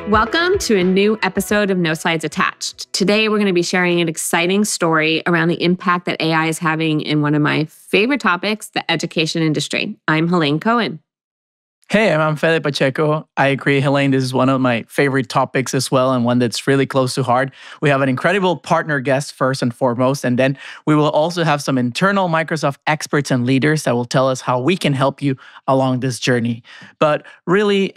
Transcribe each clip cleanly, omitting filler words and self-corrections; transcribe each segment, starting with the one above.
Welcome to a new episode of No Slides Attached. Today, we're going to be sharing an exciting story around the impact that AI is having in one of my favorite topics, the education industry. I'm Helene Cohen. Hey, I'm Fede Pacheco. I agree, Helene. This is one of my favorite topics as well, and one that's really close to heart. We have an incredible partner guest first and foremost, and then we will also have some internal Microsoft experts and leaders that will tell us how we can help you along this journey. But really,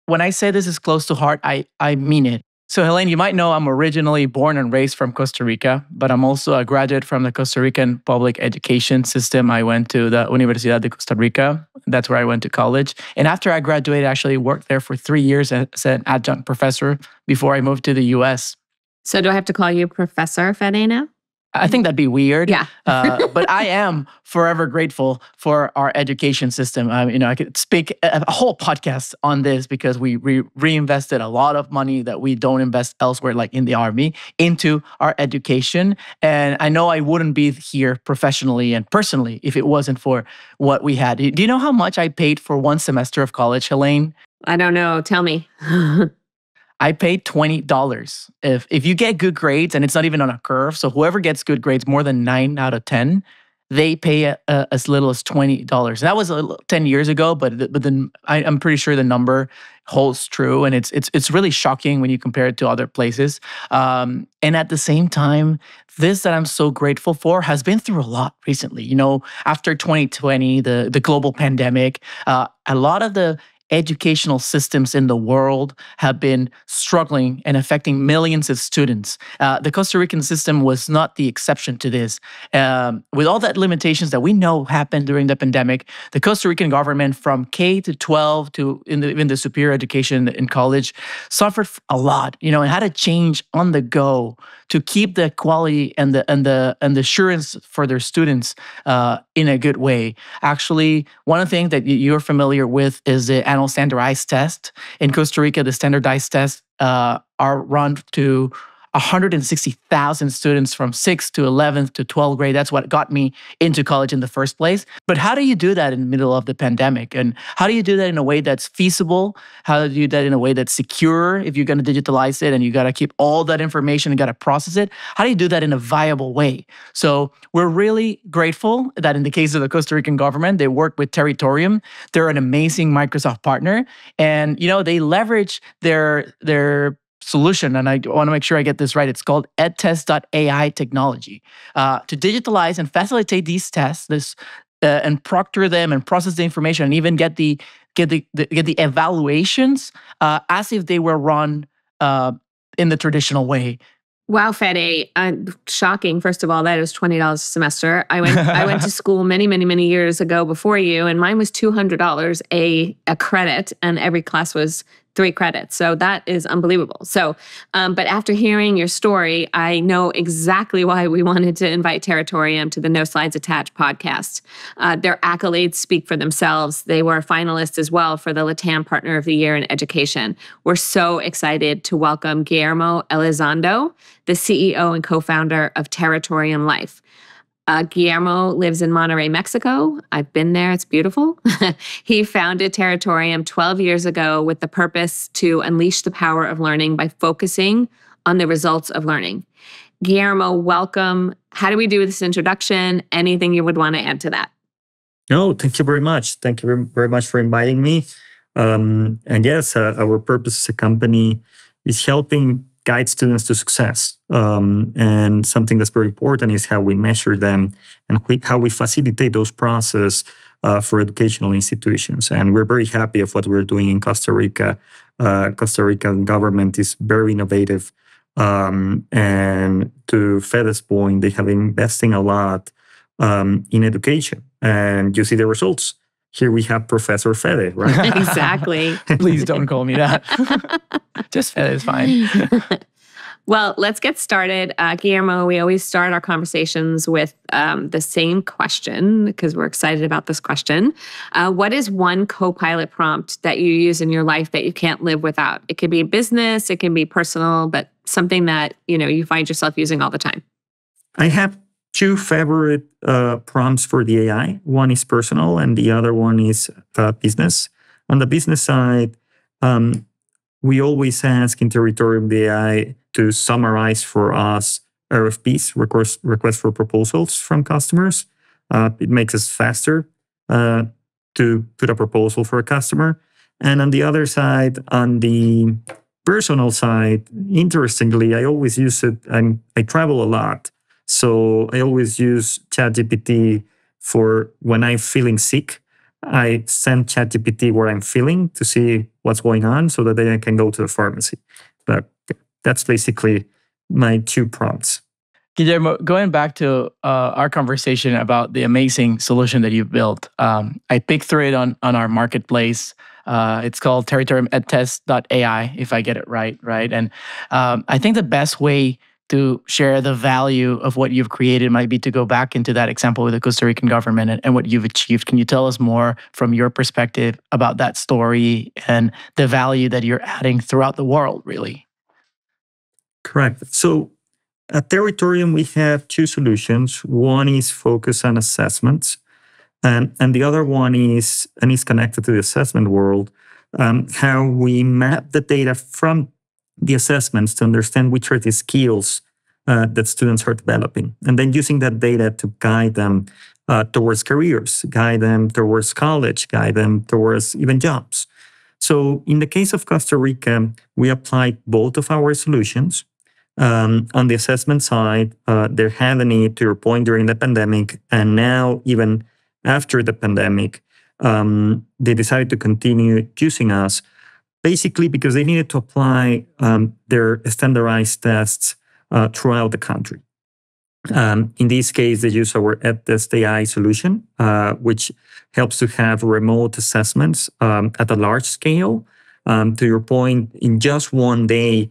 when I say this is close to heart, I mean it. So, Helene, you might know I'm originally born and raised from Costa Rica, but I'm also a graduate from the Costa Rican public education system. I went to the Universidad de Costa Rica. That's where I went to college. And after I graduated, I actually worked there for 3 years as an adjunct professor before I moved to the US. So do I have to call you Professor Fede now? I think that'd be weird. Yeah. But I am forever grateful for our education system. I could speak a whole podcast on this because we reinvested a lot of money that we don't invest elsewhere, like in the army, into our education. And I know I wouldn't be here professionally and personally if it wasn't for what we had. Do you know how much I paid for one semester of college, Helene? I don't know. Tell me. I paid $20. If you get good grades, and it's not even on a curve, so whoever gets good grades, more than 9 out of 10, they pay as little as $20. That was 10 years ago, but then I'm pretty sure the number holds true, and it's really shocking when you compare it to other places. And at the same time, this that I'm so grateful for has been through a lot recently. You know, after 2020, the global pandemic, a lot of the educational systems in the world have been struggling and affecting millions of students. The Costa Rican system was not the exception to this. With all that limitations that we know happened during the pandemic, the Costa Rican government from K to 12 to in the superior education in college suffered a lot, and had to change on the go to keep the quality and the assurance for their students in a good way. Actually, one of the things that you're familiar with is the annual standardized test. In Costa Rica, the standardized tests are run to 160,000 students from 6th to 11th to 12th grade. That's what got me into college in the first place. But how do you do that in the middle of the pandemic? And how do you do that in a way that's feasible? How do you do that in a way that's secure if you're going to digitalize it and you got to keep all that information and got to process it? How do you do that in a viable way? So we're really grateful that in the case of the Costa Rican government, they work with Territorium. They're an amazing Microsoft partner. And, they leverage their solution, and I want to make sure I get this right. It's called edtest.ai technology to digitalize and facilitate these tests, and proctor them and process the information, and even get the evaluations as if they were run in the traditional way. Wow, Fede, shocking. First of all, that is $20 a semester. I went to school many, many, many years ago before you, and mine was $200 a credit, and every class was 3 credits. So that is unbelievable. So, but after hearing your story, I know exactly why we wanted to invite Territorium to the No Slides Attached podcast. Their accolades speak for themselves. They were a finalist as well for the LATAM Partner of the Year in Education. We're so excited to welcome Guillermo Elizondo, the CEO and co-founder of Territorium Life. Guillermo lives in Monterrey, Mexico. I've been there. It's beautiful. He founded Territorium 12 years ago with the purpose to unleash the power of learning by focusing on the results of learning. Guillermo, welcome. How do we do this introduction? Anything you would want to add to that? No, thank you very much. Thank you very much for inviting me. And yes, our purpose as a company is helping guide students to success. And something that's very important is how we measure them and how we facilitate those processes for educational institutions. And we're very happy of what we're doing in Costa Rica. Costa Rican government is very innovative. And to Fede's point, they have been investing a lot in education. And you see the results. Here we have Professor Fede, right? Exactly. Please don't call me that. Just Fede is fine. Well, let's get started. Guillermo, we always start our conversations with the same question because we're excited about this question. What is one Copilot prompt that you use in your life that you can't live without? It could be business, it can be personal, but something that you find yourself using all the time. I have 2 favorite prompts for the AI. One is personal and the other one is business. On the business side, we always ask in Territorium the AI to summarize for us RFPs, request for proposals from customers. It makes us faster to put a proposal for a customer. And on the other side, on the personal side, interestingly, I always use it. I travel a lot, so I always use ChatGPT for when I'm feeling sick. I send ChatGPT where I'm feeling to see what's going on, so that then I can go to the pharmacy. But that's basically my 2 prompts. Guillermo, going back to our conversation about the amazing solution that you've built, I picked through it on our marketplace. It's called territoriumedtest.ai, if I get it right? And I think the best way to share the value of what you've created might be to go back into that example with the Costa Rican government and what you've achieved. Can you tell us more from your perspective about that story and the value that you're adding throughout the world, really? Correct. So at Territorium, we have 2 solutions. One is focused on assessments, and the other one is connected to the assessment world, how we map the data from the assessments to understand which are the skills that students are developing, and then using that data to guide them towards careers, guide them towards college, guide them towards even jobs. So in the case of Costa Rica, we applied both of our solutions. On the assessment side, there had a need, to your point, during the pandemic, and now even after the pandemic, they decided to continue using us, basically because they needed to apply their standardized tests throughout the country. In this case, they use our EdTest AI solution, which helps to have remote assessments at a large scale. To your point, in just one day,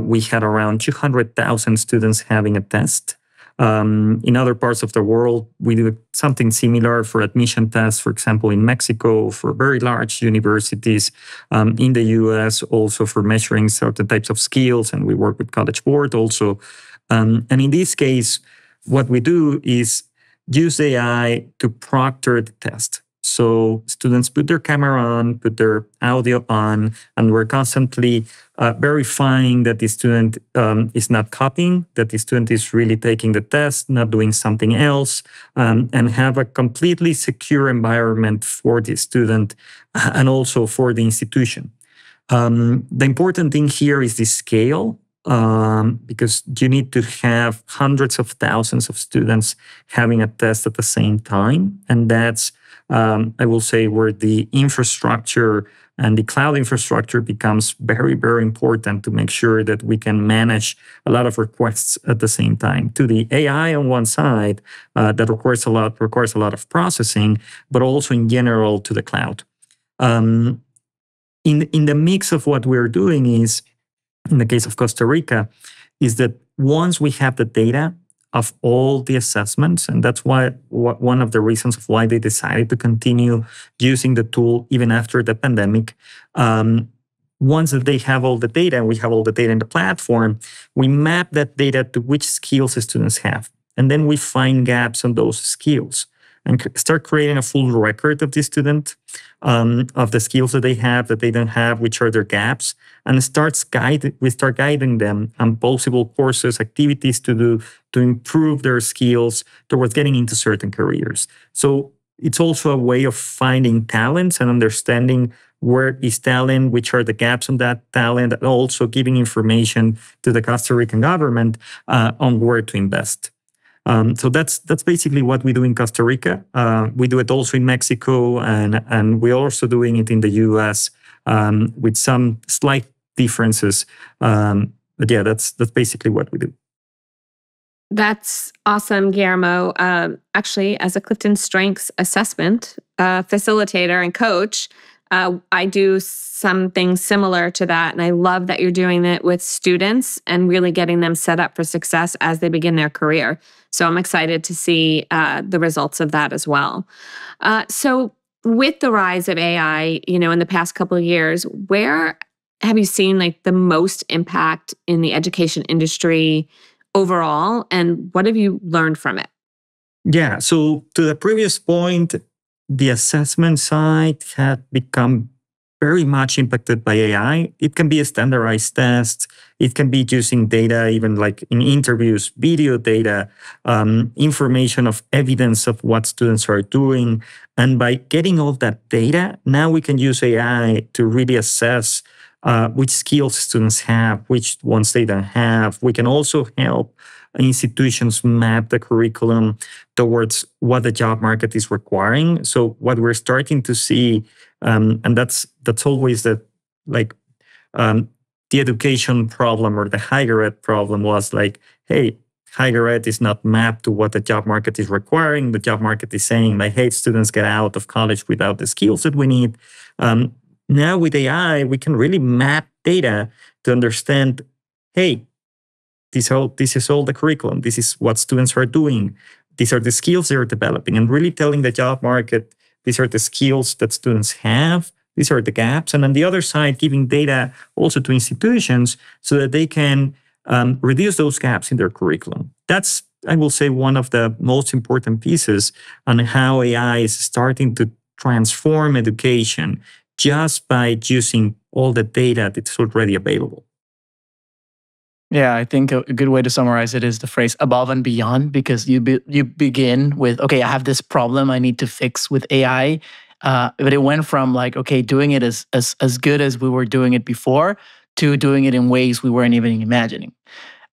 we had around 200,000 students having a test. In other parts of the world, we do something similar for admission tests, for example, in Mexico, for very large universities, in the US, also for measuring certain types of skills, and we work with College Board also. And in this case, what we do is use AI to proctor the test. So students put their camera on, put their audio on, and we're constantly verifying that the student is not copying, that the student is really taking the test, not doing something else, and have a completely secure environment for the student and also for the institution. The important thing here is the scale, because you need to have hundreds of thousands of students having a test at the same time. And that's, I will say, where the infrastructure and the cloud infrastructure becomes very, very important to make sure that we can manage a lot of requests at the same time. To the AI on one side, that requires a lot of processing, but also in general to the cloud. In the mix of what we're doing is, in the case of Costa Rica, is that once we have the data of all the assessments, and that's why one of the reasons of why they decided to continue using the tool even after the pandemic. Once that they have all the data and we have all the data in the platform, we map that data to which skills the students have. And then we find gaps on those skills and start creating a full record of the student, of the skills that they don't have, which are their gaps, and we start guiding them on possible courses, activities to do to improve their skills towards getting into certain careers. So it's also a way of finding talents and understanding where is talent, which are the gaps on that talent, and also giving information to the Costa Rican government on where to invest. So that's basically what we do in Costa Rica. We do it also in Mexico, and we're also doing it in the US with some slight differences. But yeah, that's basically what we do. That's awesome, Guillermo. Actually, as a Clifton Strengths assessment facilitator and coach, I do something similar to that. And I love that you're doing it with students and really getting them set up for success as they begin their career. So I'm excited to see the results of that as well. So with the rise of AI, in the past couple of years, where have you seen like the most impact in the education industry overall, and what have you learned from it? Yeah, so to the previous point, the assessment side had become very much impacted by AI. It can be a standardized test. It can be using data, even like in interviews, video data, information of evidence of what students are doing. And by getting all that data, now we can use AI to really assess which skills students have, which ones they don't have. We can also help institutions map the curriculum towards what the job market is requiring. So what we're starting to see, and that's always the education problem or the higher ed problem was like, hey, higher ed is not mapped to what the job market is requiring. The job market is saying like, hey, students get out of college without the skills that we need. Now with AI, we can really map data to understand, hey, this is all the curriculum. This is what students are doing. These are the skills they're developing, and really telling the job market, these are the skills that students have. These are the gaps. And on the other side, giving data also to institutions so that they can reduce those gaps in their curriculum. That's, I will say, one of the most important pieces on how AI is starting to transform education just by using all the data that's already available. Yeah, I think a good way to summarize it is the phrase above and beyond, because you begin with, okay, I have this problem I need to fix with AI. But it went from like, okay, doing it as good as we were doing it before to doing it in ways we weren't even imagining.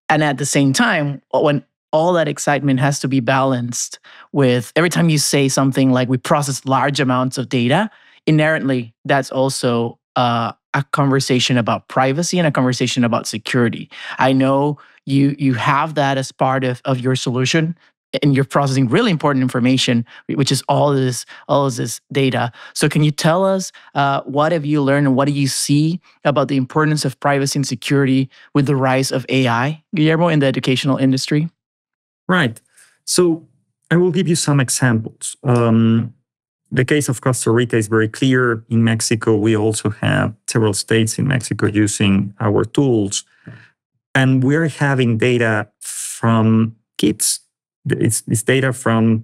And at the same time, when all that excitement has to be balanced with every time you say something like we process large amounts of data, inherently, that's also a conversation about privacy and a conversation about security. I know you have that as part of your solution, and you're processing really important information, which is all of this data. So can you tell us what have you learned and what do you see about the importance of privacy and security with the rise of AI, Guillermo, in the educational industry? Right. So I will give you some examples. The case of Costa Rica is very clear. In Mexico, we also have several states in Mexico using our tools. And we're having data from kids. It's data from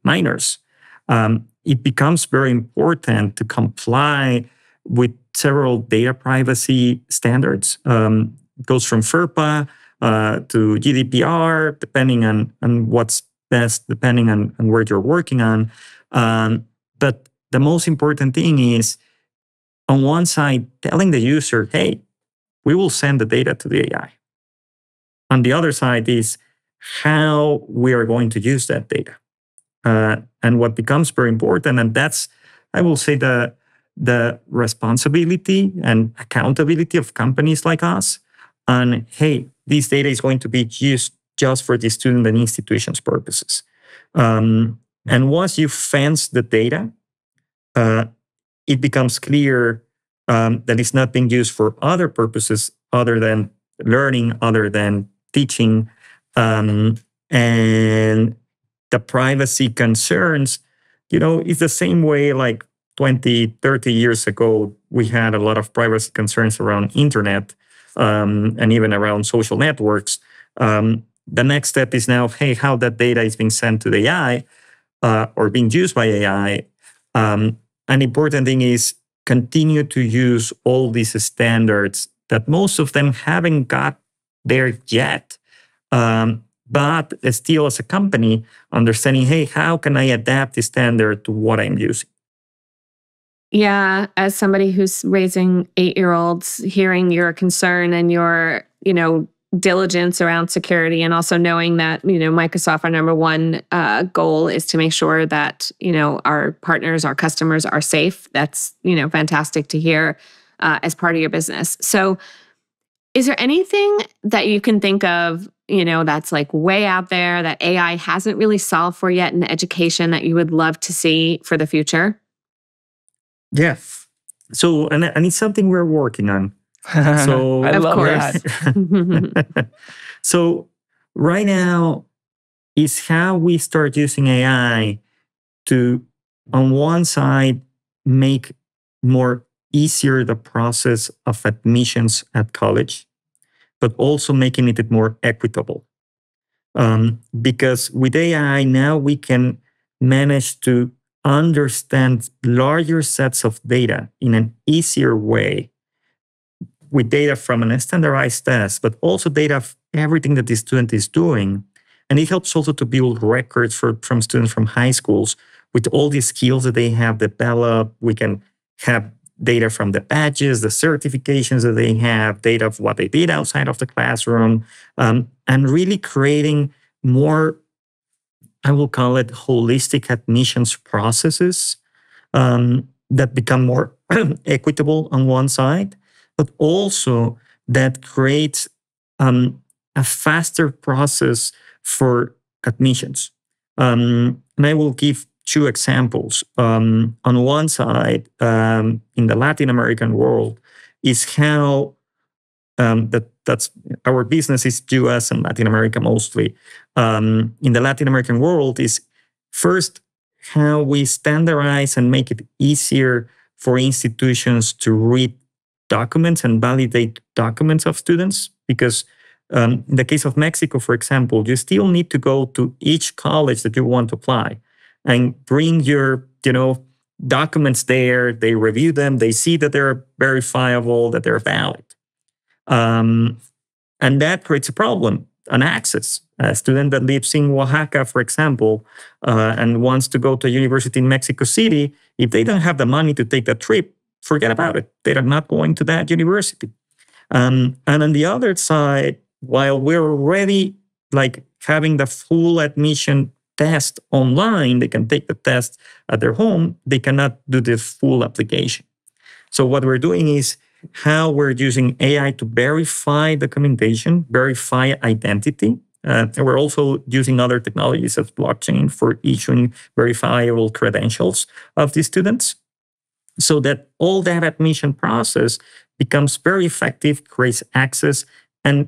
minors. It becomes very important to comply with several data privacy standards. It goes from FERPA to GDPR, depending on what's best, depending on where you're working on. But the most important thing is, on one side, telling the user, hey, we will send the data to the AI. On the other side is how we are going to use that data. And what becomes very important, and that's, I will say, the responsibility and accountability of companies like us. And hey, this data is going to be used just for the student and institution's purposes. And once you fence the data, it becomes clear that it's not being used for other purposes other than learning, other than teaching. And the privacy concerns, it's the same way like 20, 30 years ago, we had a lot of privacy concerns around internet and even around social networks. The next step is now, hey, how that data is being sent to the AI or being used by AI. An important thing is continue to use all these standards that most of them haven't got there yet. But still, as a company, understanding, hey, how can I adapt the standard to what I'm using? Yeah, as somebody who's raising 8-year-olds, hearing your concern and your, diligence around security, and also knowing that, Microsoft, our number one goal is to make sure that, our partners, our customers are safe. That's, fantastic to hear as part of your business. So is there anything that you can think of, that's like way out there that AI hasn't really solved for yet in education that you would love to see for the future? Yeah. So, and it's something we're working on. So, I love that. So, right now is how we start using AI to, on one side, make more easier the process of admissions at college, but also making it more equitable. Because with AI now we can manage to understand larger sets of data in an easier way with data from a standardized test, but also data of everything that the student is doing. And it helps also to build records from students from high schools with all the skills that they have developed. We can have data from the badges, the certifications that they have, data of what they did outside of the classroom, and really creating more, I will call it holistic admissions processes that become more equitable on one side, but also that creates a faster process for admissions. And I will give 2 examples. On one side, in the Latin American world, is how that's our business is US and Latin America mostly. In the Latin American world is first how we standardize and make it easier for institutions to read documents and validate documents of students. Because in the case of Mexico, for example, you still need to go to each college that you want to apply and bring your, documents there. They review them. They see that they're verifiable, that they're valid. And that creates a problem on access. A student that lives in Oaxaca, for example, and wants to go to a university in Mexico City, if they don't have the money to take that trip, forget about it. They're not going to that university. And on the other side, while we're already having the full admission test online, they can take the test at their home, they cannot do the full application. So what we're doing is how we're using AI to verify documentation, verify identity. And we're also using other technologies as blockchain for issuing verifiable credentials of the students, so that all that admission process becomes very effective, creates access, and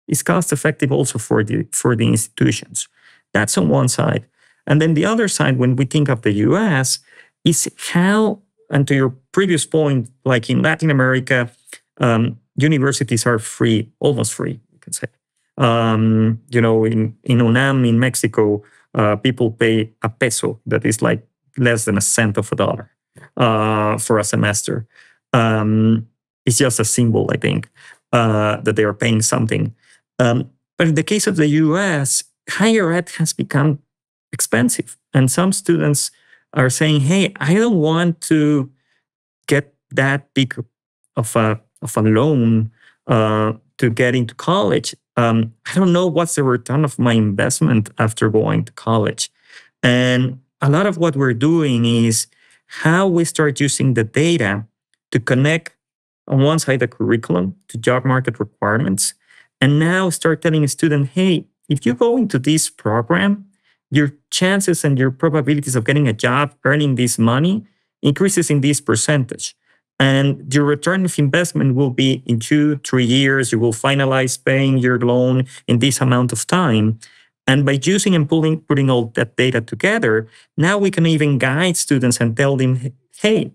is cost effective also for the institutions. That's on one side. And then the other side, when we think of the US, is how, and to your previous point, like in Latin America, universities are free, almost free, you can say. In UNAM in Mexico, people pay a peso, that is like less than a cent of a dollar for a semester. It's just a symbol, I think, that they are paying something. But in the case of the US, higher ed has become expensive. And some students are saying, hey, I don't want to get that big of a loan to get into college. I don't know what's the return of my investment after going to college. And a lot of what we're doing is how we start using the data to connect, on one side, the curriculum to job market requirements, and now start telling a student, hey, if you go into this program, your chances and your probabilities of getting a job, earning this money, increases in this percentage. And your return of investment will be in 2-3 years. You will finalize paying your loan in this amount of time. And by using and putting all that data together, now we can even guide students and tell them, hey,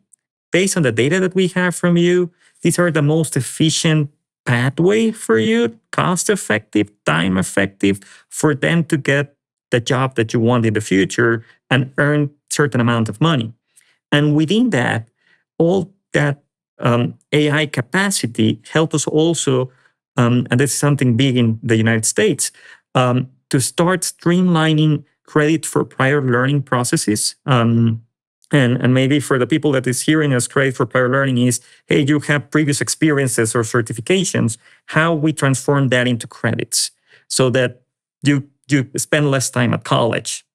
based on the data that we have from you, these are the most efficient pathway for you, cost-effective, time-effective, for them to get the job that you want in the future and earn certain amount of money. And within that, all that AI capacity help us also, and this is something big in the United States, to start streamlining credit for prior learning processes. And maybe for the people that is hearing us, credit for prior learning is, hey, you have previous experiences or certifications, how we transform that into credits so that you spend less time at college.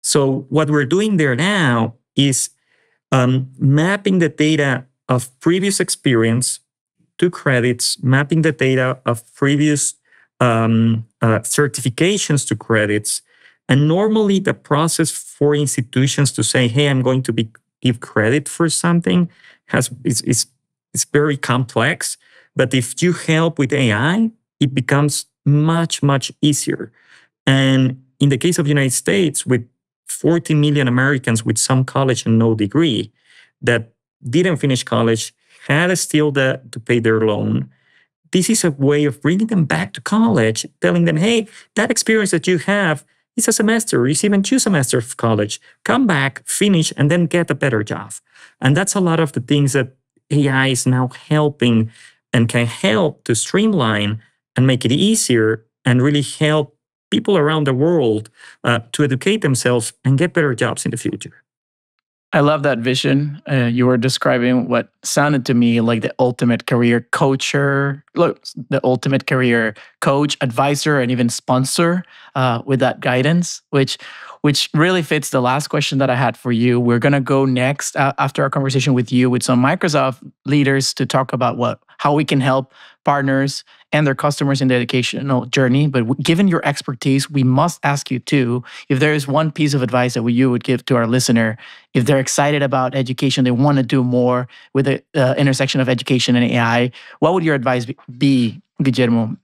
So what we're doing there now is mapping the data of previous experience to credits, mapping the data of previous certifications to credits. And normally the process for institutions to say, hey, I'm going to give credit for something is very complex. But if you help with AI, it becomes much, much easier. And in the case of the United States, with 40 million Americans with some college and no degree that didn't finish college, had still to pay their loan, this is a way of bringing them back to college, telling them, hey, that experience that you have it's a semester, it's even 2 semesters of college. Come back, finish, and then get a better job. And that's a lot of the things that AI is now helping and can help to streamline and make it easier and really help people around the world to educate themselves and get better jobs in the future. I love that vision. You were describing what sounded to me like the ultimate career the ultimate career coach, advisor, and even sponsor with that guidance, which really fits the last question that I had for you. We're going to go next after our conversation with you with some Microsoft leaders to talk about how we can help partners and their customers in the educational journey. But given your expertise, we must ask you too, if there is one piece of advice that you would give to our listener, if they're excited about education, they want to do more with the intersection of education and AI, what would your advice be, Guillermo?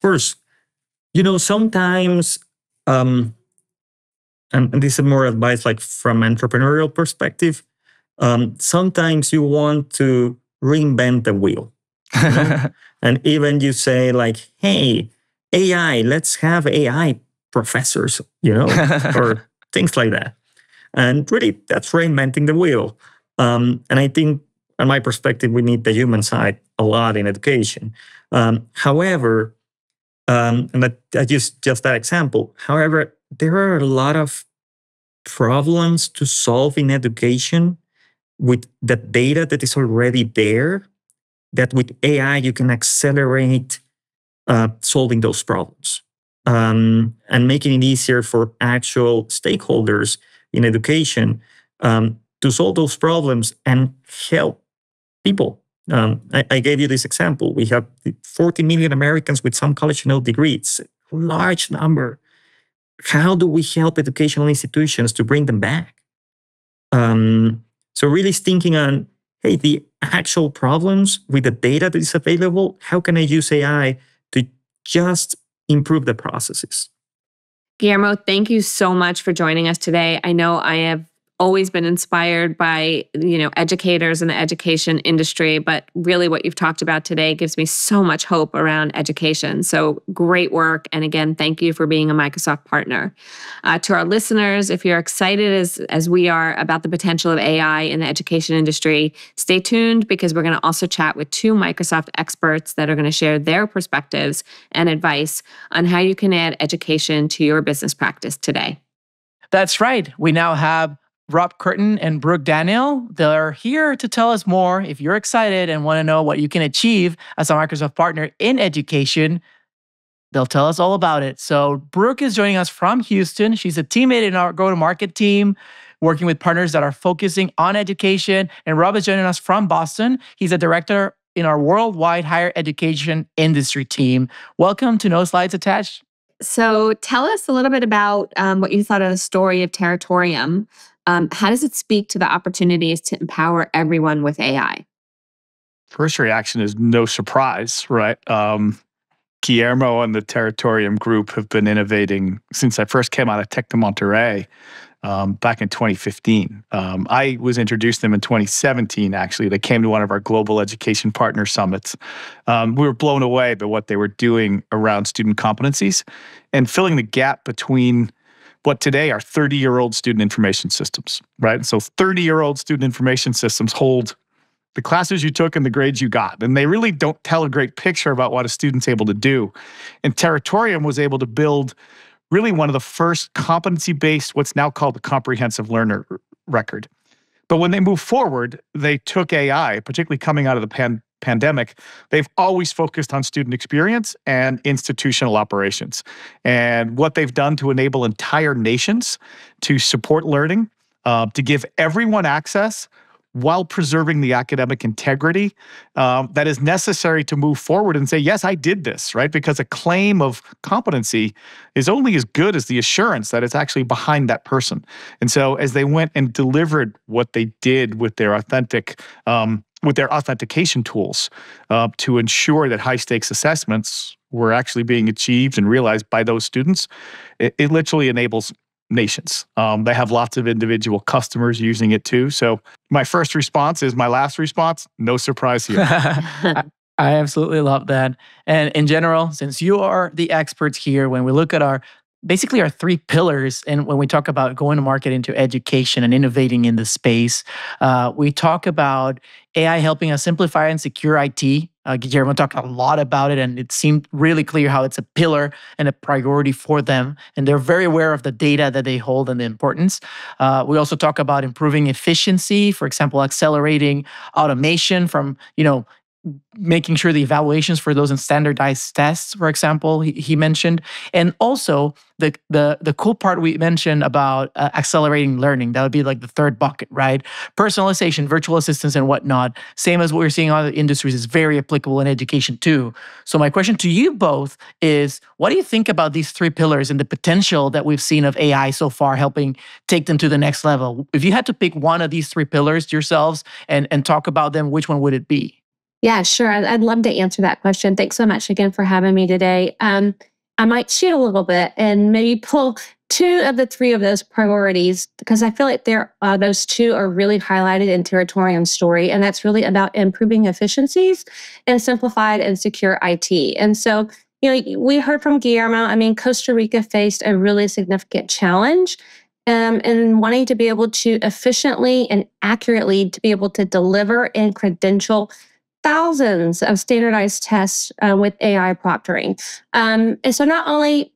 First, sometimes, and this is more advice like from entrepreneurial perspective, sometimes you want to reinvent the wheel. And even you say like, hey, AI, let's have AI professors, or things like that. And really, that's reinventing the wheel. And I think, on my perspective, we need the human side a lot in education. However, and I just that example. However, there are a lot of problems to solve in education with the data that is already there, that with AI you can accelerate solving those problems and making it easier for actual stakeholders in education to solve those problems and help people. I gave you this example. We have 40 million Americans with some college degree. It's a large number. How do we help educational institutions to bring them back? So really thinking on, hey, the actual problems with the data that is available, how can I use AI to just improve the processes? Guillermo, thank you so much for joining us today. I know I have always been inspired by, educators in the education industry, but really what you've talked about today gives me so much hope around education. So great work. And again, thank you for being a Microsoft partner. To our listeners, if you're excited as we are about the potential of AI in the education industry, stay tuned because we're going to also chat with 2 Microsoft experts that are going to share their perspectives and advice on how you can add education to your business practice today. That's right. We now have Rob Curtin and Brooke Daniel. They're here to tell us more. If you're excited and want to know what you can achieve as a Microsoft partner in education, they'll tell us all about it. So Brooke is joining us from Houston. She's a teammate in our go-to-market team, working with partners that are focusing on education. And Rob is joining us from Boston. He's a director in our worldwide higher education industry team. Welcome to No Slides Attached. So tell us a little bit about what you thought of the story of Territorium. How does it speak to the opportunities to empower everyone with AI? First reaction is no surprise, right? Guillermo and the Territorium group have been innovating since I first came out of Tec de Monterrey back in 2015. I was introduced to them in 2017, actually. They came to one of our global education partner summits. We were blown away by what they were doing around student competencies and filling the gap between what today are 30-year-old student information systems, right? So 30-year-old student information systems hold the classes you took and the grades you got. And they really don't tell a great picture about what a student's able to do. And Territorium was able to build really one of the first competency-based, what's now called the comprehensive learner record. But when they moved forward, they took AI, particularly coming out of the pandemic. They've always focused on student experience and institutional operations. And what they've done to enable entire nations to support learning, to give everyone access while preserving the academic integrity that is necessary to move forward and say, yes, I did this, right? Because a claim of competency is only as good as the assurance that it's actually behind that person. And so as they went and delivered what they did with their authentication tools to ensure that high-stakes assessments were actually being achieved and realized by those students, it literally enables nations. They have lots of individual customers using it too. So my first response is my last response. No surprise here. I absolutely love that. And in general, since you are the experts here, when we look at our basically our three pillars. And when we talk about going to market into education and innovating in the space, we talk about AI helping us simplify and secure IT. Guillermo talked a lot about it, and it seemed really clear how it's a pillar and a priority for them. And they're very aware of the data that they hold and the importance. We also talk about improving efficiency, for example, accelerating automation from, making sure the evaluations for those in standardized tests, for example, he mentioned. And also the cool part we mentioned about accelerating learning. That would be like the third bucket, right? Personalization, virtual assistants and whatnot. Same as what we're seeing in other industries is very applicable in education too. So my question to you both is, what do you think about these three pillars and the potential that we've seen of AI so far helping take them to the next level? If you had to pick one of these three pillars yourselves and talk about them, which one would it be? Yeah, sure. I'd love to answer that question. Thanks so much again for having me today. I might shoot a little bit and maybe pull two of the three of those priorities because I feel like those two are really highlighted in Territorium's story, and that's really about improving efficiencies and simplified and secure IT. And so, we heard from Guillermo. I mean, Costa Rica faced a really significant challenge and wanting to be able to efficiently and accurately to be able to deliver and credential thousands of standardized tests with AI proctoring. And so not only,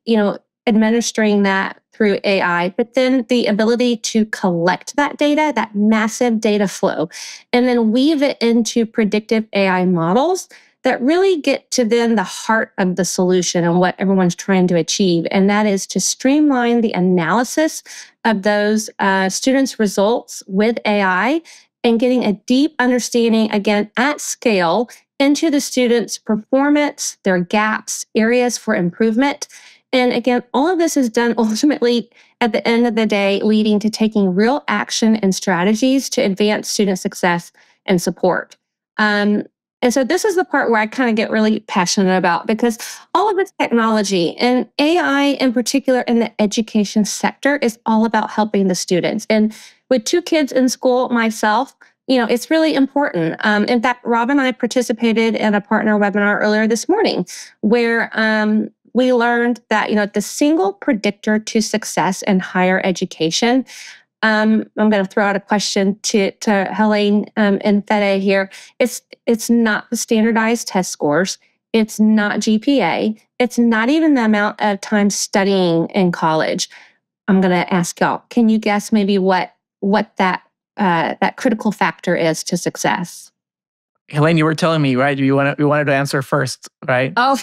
administering that through AI, but then the ability to collect that data, that massive data flow, and then weave it into predictive AI models that really get to then the heart of the solution and what everyone's trying to achieve. And that is to streamline the analysis of those students' results with AI and getting a deep understanding, again, at scale, into the students' performance, their gaps, areas for improvement. And again, all of this is done ultimately at the end of the day, leading to taking real action and strategies to advance student success and support. And so this is the part where I kind of get really passionate about because all of this technology and AI in particular in the education sector is all about helping the students. And with two kids in school myself, it's really important. In fact, Rob and I participated in a partner webinar earlier this morning where we learned that, the single predictor to success in higher education. I'm going to throw out a question to Helene and Fede here. It's not the standardized test scores. It's not GPA. It's not even the amount of time studying in college. I'm going to ask y'all, can you guess maybe what that critical factor is to success? Helene, you were telling me, right? You wanted to answer first, right? Oh,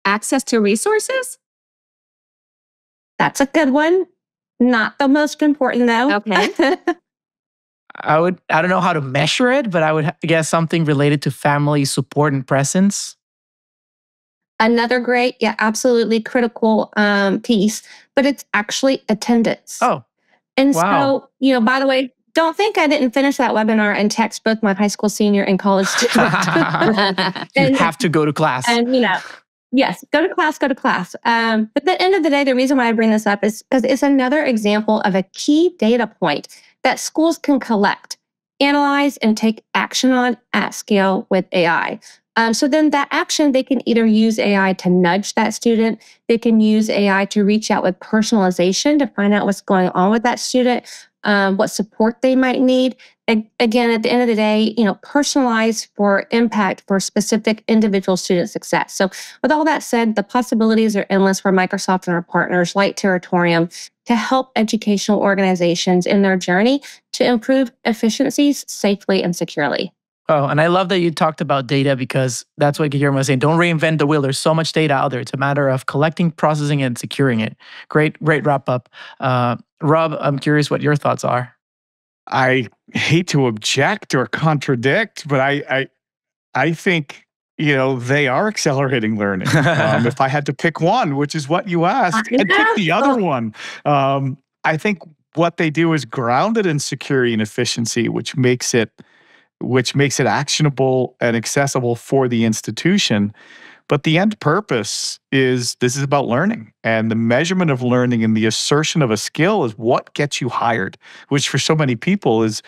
access to resources? That's a good one. Not the most important though. Okay. I don't know how to measure it, but I would guess something related to family support and presence. Another great, absolutely critical piece, but it's actually attendance. Oh, and wow. So, by the way, don't think I didn't finish that webinar and text both my high school senior and college student. You have to go to class. And, yes, go to class. But at the end of the day, the reason why I bring this up is because it's another example of a key data point that schools can collect, analyze, and take action on at scale with AI. So then that action, they can either use AI to nudge that student. They can use AI to reach out with personalization to find out what's going on with that student, what support they might need. Again, at the end of the day, personalized for impact for specific individual student success. So with all that said, the possibilities are endless for Microsoft and our partners like Territorium to help educational organizations in their journey to improve efficiencies safely and securely. Oh, and I love that you talked about data because that's what Guillermo was saying. Don't reinvent the wheel. There's so much data out there. It's a matter of collecting, processing, and securing it. Great wrap up. Rob, I'm curious what your thoughts are. I hate to object or contradict, but I think, they are accelerating learning. If I had to pick one, which is what you asked, I'd pick the other one. I think what they do is grounded in security and efficiency, which makes it actionable and accessible for the institution. But the end purpose is this is about learning, and the measurement of learning and the assertion of a skill is what gets you hired, which for so many people is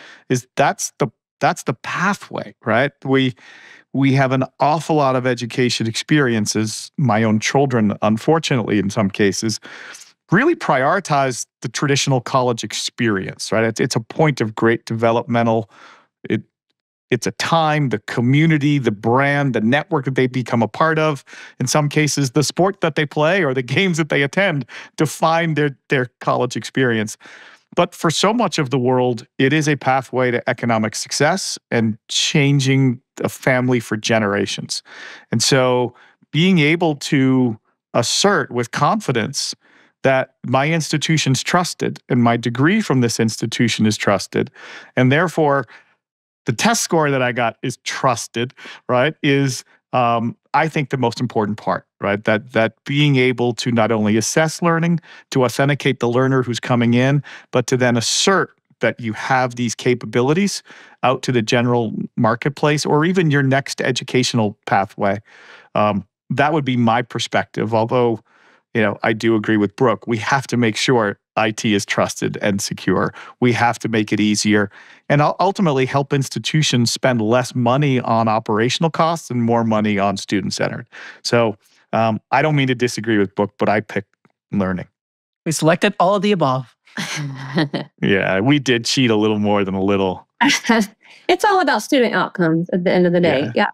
that's the pathway, right? we have an awful lot of education experiences. My own children, unfortunately, in some cases, really prioritize the traditional college experience, right? It's a point of great developmental. It's a time, the community, the brand, the network that they become a part of. In some cases, the sport that they play or the games that they attend define their college experience. But for so much of the world, it is a pathway to economic success and changing a family for generations. And so being able to assert with confidence that my institution's trusted and my degree from this institution is trusted, and therefore the test score that I got is trusted, right? Is I think the most important part, right? That being able to not only assess learning, to authenticate the learner who's coming in, but to then assert that you have these capabilities out to the general marketplace or even your next educational pathway. That would be my perspective. Although, I do agree with Brooke. We have to make sure IT is trusted and secure. We have to make it easier and ultimately help institutions spend less money on operational costs and more money on student-centered. So I don't mean to disagree with Brooke, but I picked learning. We selected all of the above. Yeah, we did cheat a little more than a little. It's all about student outcomes at the end of the day. Yeah.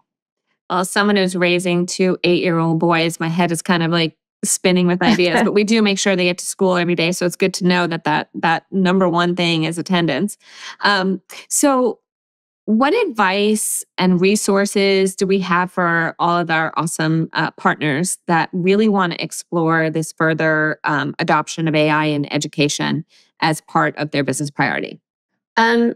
Well, someone who's raising 2 8-year-old boys, my head is kind of like spinning with ideas, but we do make sure they get to school every day. So it's good to know that number one thing is attendance. So what advice and resources do we have for all of our awesome partners that really want to explore this further adoption of AI in education as part of their business priority?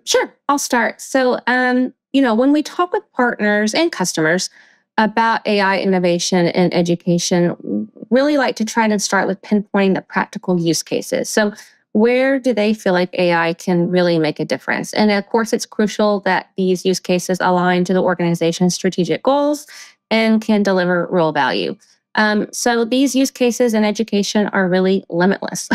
Sure, I'll start. So, when we talk with partners and customers about AI innovation in education, really like to try to start with pinpointing the practical use cases. So where do they feel like AI can really make a difference? And of course, it's crucial that these use cases align to the organization's strategic goals and can deliver real value. So these use cases in education are really limitless.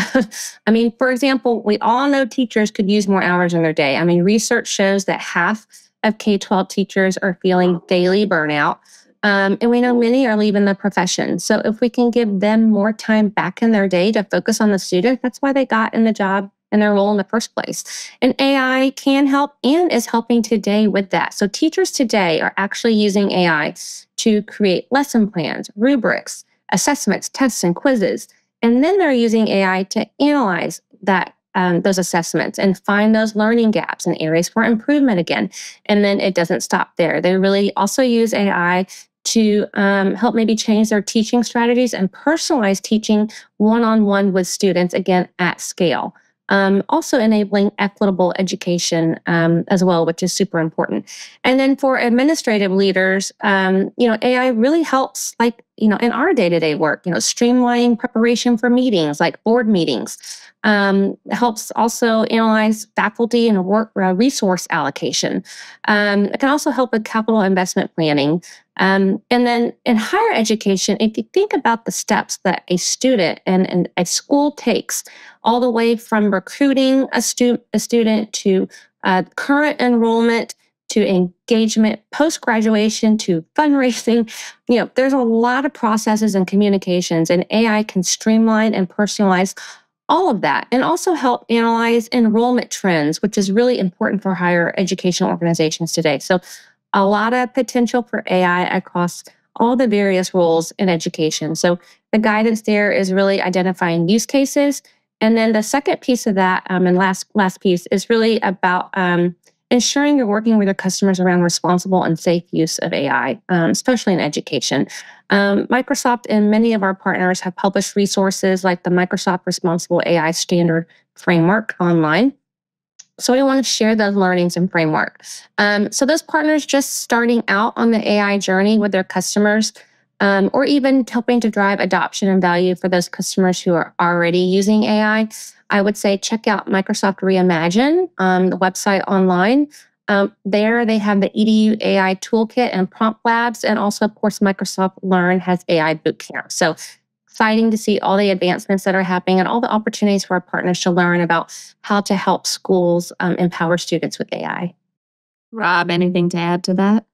I mean, for example, we all know teachers could use more hours in their day. I mean, research shows that half of K-12 teachers are feeling daily burnout. And we know many are leaving the profession. So if we can give them more time back in their day to focus on the student, that's why they got in the job and their role in the first place. And AI can help and is helping today with that. So teachers today are actually using AI to create lesson plans, rubrics, assessments, tests, and quizzes. And then they're using AI to analyze those assessments and find those learning gaps and areas for improvement again. And then it doesn't stop there. They really also use AI to help maybe change their teaching strategies and personalize teaching one-on-one with students, again, at scale. Also enabling equitable education as well, which is super important. And then for administrative leaders, AI really helps, in our day-to-day work, streamlining preparation for meetings, like board meetings. Helps also analyze faculty and work resource allocation. It can also help with capital investment planning. And then in higher education, if you think about the steps that a student and a school takes, all the way from recruiting a student to current enrollment, to engagement, post-graduation, to fundraising, there's a lot of processes and communications, and AI can streamline and personalize all of that, and also help analyze enrollment trends, which is really important for higher education organizations today. So a lot of potential for AI across all the various roles in education. So the guidance there is really identifying use cases. And then the second piece of that, and last piece, is really about ensuring you're working with your customers around responsible and safe use of AI, especially in education. Microsoft and many of our partners have published resources like the Microsoft Responsible AI Standard Framework online. So we want to share those learnings and frameworks. So those partners just starting out on the AI journey with their customers, or even helping to drive adoption and value for those customers who are already using AI, I would say check out Microsoft Reimagine, the website online. There they have the EDU AI Toolkit and Prompt Labs, and also, of course, Microsoft Learn has AI Bootcamp. So exciting to see all the advancements that are happening and all the opportunities for our partners to learn about how to help schools empower students with AI. Rob, anything to add to that?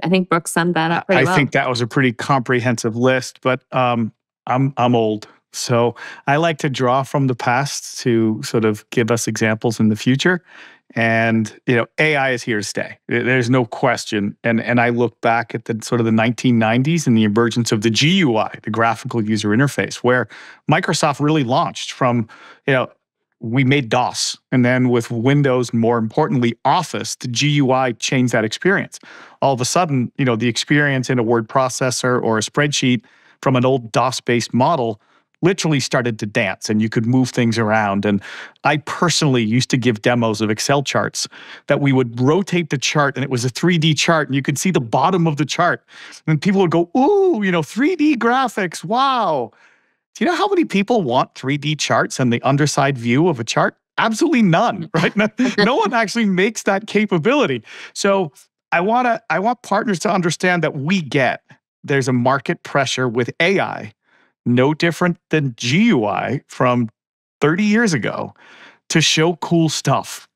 I think Brooke summed that up pretty well. I think that was a pretty comprehensive list, but I'm old. So I like to draw from the past to sort of give us examples in the future. And, AI is here to stay. There's no question. And I look back at the sort of the 1990s and the emergence of the GUI, the graphical user interface, where Microsoft really launched from, we made DOS. And then with Windows, more importantly, Office, the GUI changed that experience. All of a sudden, the experience in a word processor or a spreadsheet from an old DOS-based model literally started to dance, and you could move things around. And I personally used to give demos of Excel charts that we would rotate the chart, and it was a 3D chart, and you could see the bottom of the chart. And people would go, ooh, 3D graphics, wow. Do you know how many people want 3D charts and the underside view of a chart? Absolutely none, right? No one actually makes that capability. So I want partners to understand that there's a market pressure with AI, no different than GUI from 30 years ago, to show cool stuff.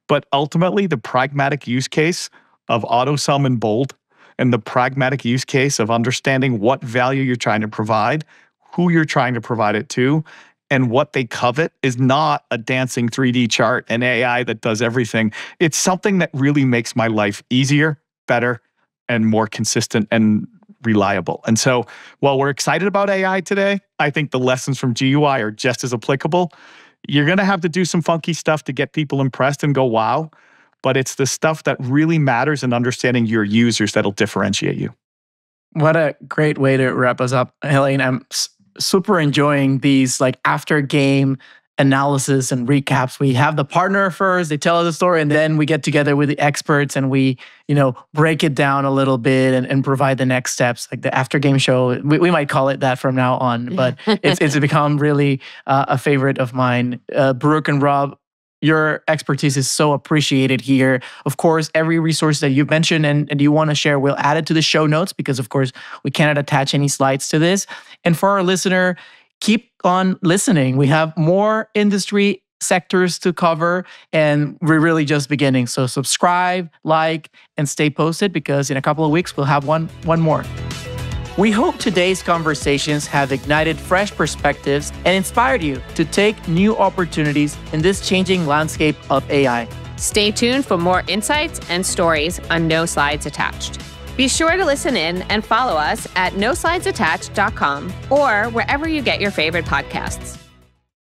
But ultimately, the pragmatic use case of auto sum and bold, and the pragmatic use case of understanding what value you're trying to provide, who you're trying to provide it to, and what they covet is not a dancing 3D chart and AI that does everything. It's something that really makes my life easier, better, and more consistent and reliable. And so while we're excited about AI today, I think the lessons from GUI are just as applicable. You're going to have to do some funky stuff to get people impressed and go, wow. But it's the stuff that really matters in understanding your users that'll differentiate you. What a great way to wrap us up, Helene. I'm super enjoying these after game analysis and recaps. We have the partner first, they tell us the story, and then we get together with the experts and we, break it down a little bit and provide the next steps, like the after game show. We might call it that from now on, but it's become really a favorite of mine. Brooke and Rob, your expertise is so appreciated here. Of course, every resource that you've mentioned and you want to share, we'll add it to the show notes because, of course, we cannot attach any slides to this. And for our listener, keep on listening. We have more industry sectors to cover, and we're really just beginning. So subscribe, like, and stay posted because in a couple of weeks, we'll have one more. We hope today's conversations have ignited fresh perspectives and inspired you to take new opportunities in this changing landscape of AI. Stay tuned for more insights and stories on No Slides Attached. Be sure to listen in and follow us at noslidesAttached.com or wherever you get your favorite podcasts.